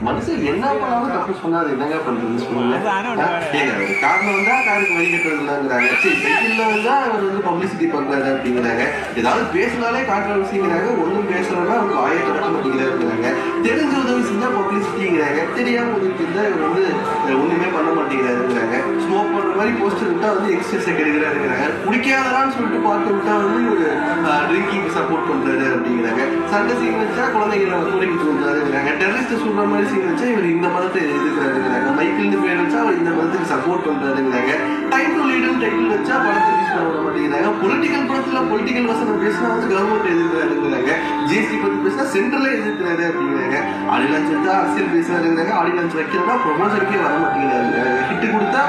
மனுஷன் என்ன பண்ணாலும் தப்பு சொன்னா அது என்னங்க பண்றதுன்னு சொல்லுங்க. காரணம் வந்தா காருக்கு வழி கட்டுறதுலாங்கிறாங்க. சரி, சைக்கிள்ல வந்தா அவர் வந்து பப்ளிசிட்டி பண்றாரு அப்படிங்கிறாங்க. ஏதாவது பேசினாலே கான்ட்ரவர்சிங்கிறாங்க. ஒன்றும் பேசுறதுனா அவங்க வாயை திறக்க மாட்டேங்கிறாருங்கிறாங்க. தெரிஞ்ச உதவி செஞ்சா பப்ளிசிட்டிங்கிறாங்க. தெரியாம உதவி செஞ்சா இவர் வந்து ஒண்ணுமே பண்ண மாட்டேங்கிறாருங்கிறாங்க. ஸ்மோக் பண்ற மாதிரி போஸ்டர் விட்டா வந்து எக்ஸசைஸ் கெடுக்கிறாருங்கிறாங்க. குடிக்காதலான்னு சொல்லிட்டு பாட்டு விட்டா வந்து ஒரு ட்ரிங்கிங் சப்போர்ட் பண்றாரு அப்படிங்கிறாங்க. சண்டை சீன் வச்சா குழந்தைங்களை துறைக்கு தூண்டுறாருங்கிறாங்க. டெரரிஸ்ட் சொல்ற மாதிரி சீன் வச்சா இவர் இந்த மதத்தை எதிர்க்கிறாருங்கிறாங்க. மைக்கிள்னு பேர் வச்சா அவர் இந்த மதத்துக்கு சப்போர்ட் பண்றாருங்கிறாங்க. டைம் டு லீடுன்னு டைட்டில் வச்சா படத்தை ரிலீஸ் பண்ண விட மாட்டேங்கிறாங்க. பொலிட்டிக்கல் படத்துல பொலிட்டிக்கல் வசனம் பேசினா வந்து கவர்மெண்ட் எதிர்க்கிறாருங்கிறாங்க. ஜிஎஸ்டி பத்தி பேசினா சென்ட்ரலே எதிர்க்கிறாரு அப்படிங்கிறாங்க. ஆடி லான்ச் வச்சா அரசியல் பேசுறாருங்கிறாங்க. ஆடி லான்ச் வைக்கிறதா ப்ரொமோஷனுக்கே வர மாட்டேங்கிறாருங்கிறாங்க. ஹிட் கொடுத்தா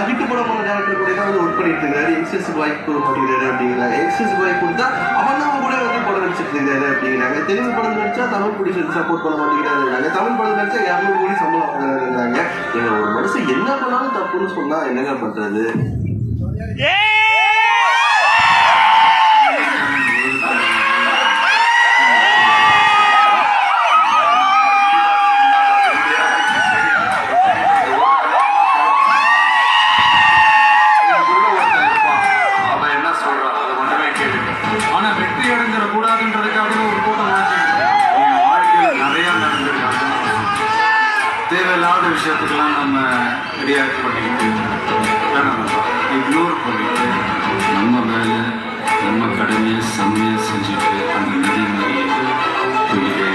ஹிட் போட போன டேரக்டர் கூட தான் வந்து ஒர்க் பண்ணிட்டு இருக்காரு. எக்ஸஸ் வாய்ப்பு கொடுக்க மாட்டேங்கிறாரு அப்படிங்கிறாங்க. எக்ஸஸ் வாய்ப்பு கொடுத்தா அவன் நம்ம கூட வந்து படம் நடிச்சிட்டு இருக்காரு அப்படிங்கிறாங்க. தெலுங்கு படம் நடிச்சா தமிழ் ப்ரொடியூசருக்கு சப்போர்ட் பண்ண மாட்டேங்கிறாருங்கிறாங்க. தமிழ் படம் நடிச்சா 200 கோடி சம்பளம் வாங்குறாருங்கிறாங்க. ஒரு மனுஷன் என்ன பண்ணாலும் தப்புன்னு சொன்னா என்னங்க பண்றது? தேவையில்லாத விஷயத்துக்கெல்லாம் நம்ம ரியாக்ட் பண்ணிக்கிட்டு இக்னோர் பண்ணிட்டு நம்ம வேலை நம்ம கடமையை செம்மையை செஞ்சுட்டு அந்த நதி மாதிரி போயிட்டே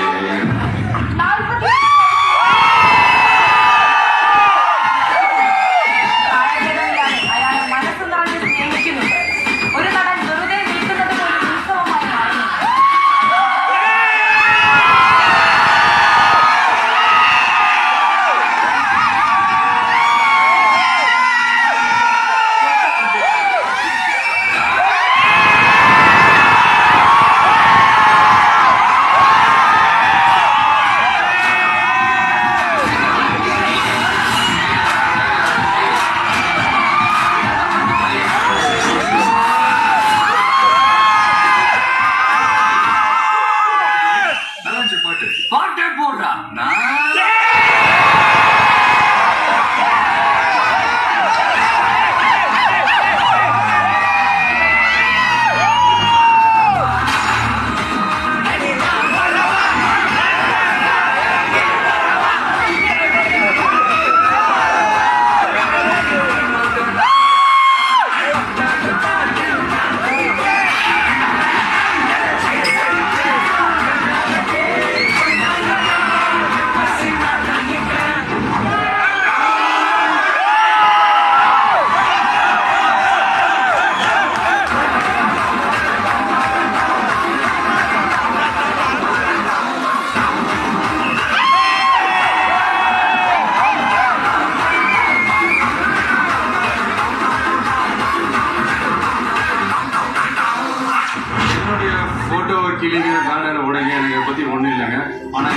கிளிங்கிற காலையில் உடைங்க எனக்கு பற்றி ஒன்றும் இல்லைங்க. ஆனால்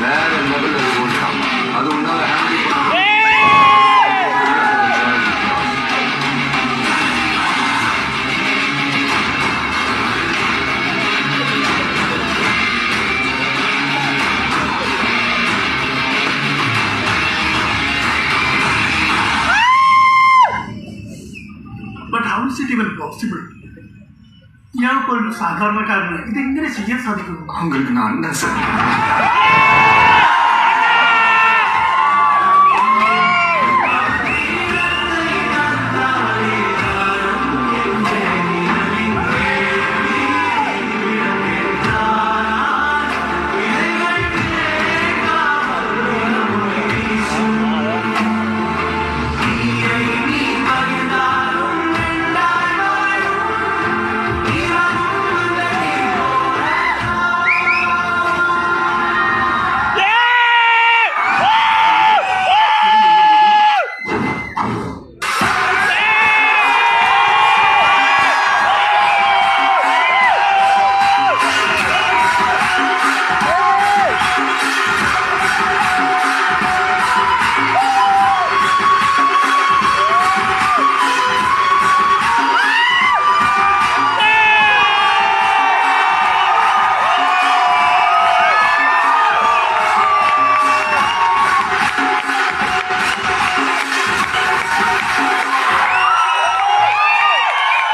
வேற லெவலில் அது போட்டாங்க. அது ஒன்றால் ஹேண்டில் பண்ண But how is it even possible? ഇയാൾ പോലും സാധാരണക്കാരന് ഇതെങ്ങനെ ചെയ്യാൻ സാധിക്കുന്നു? உங்களுக்கு நான் அண்ணன் சார்.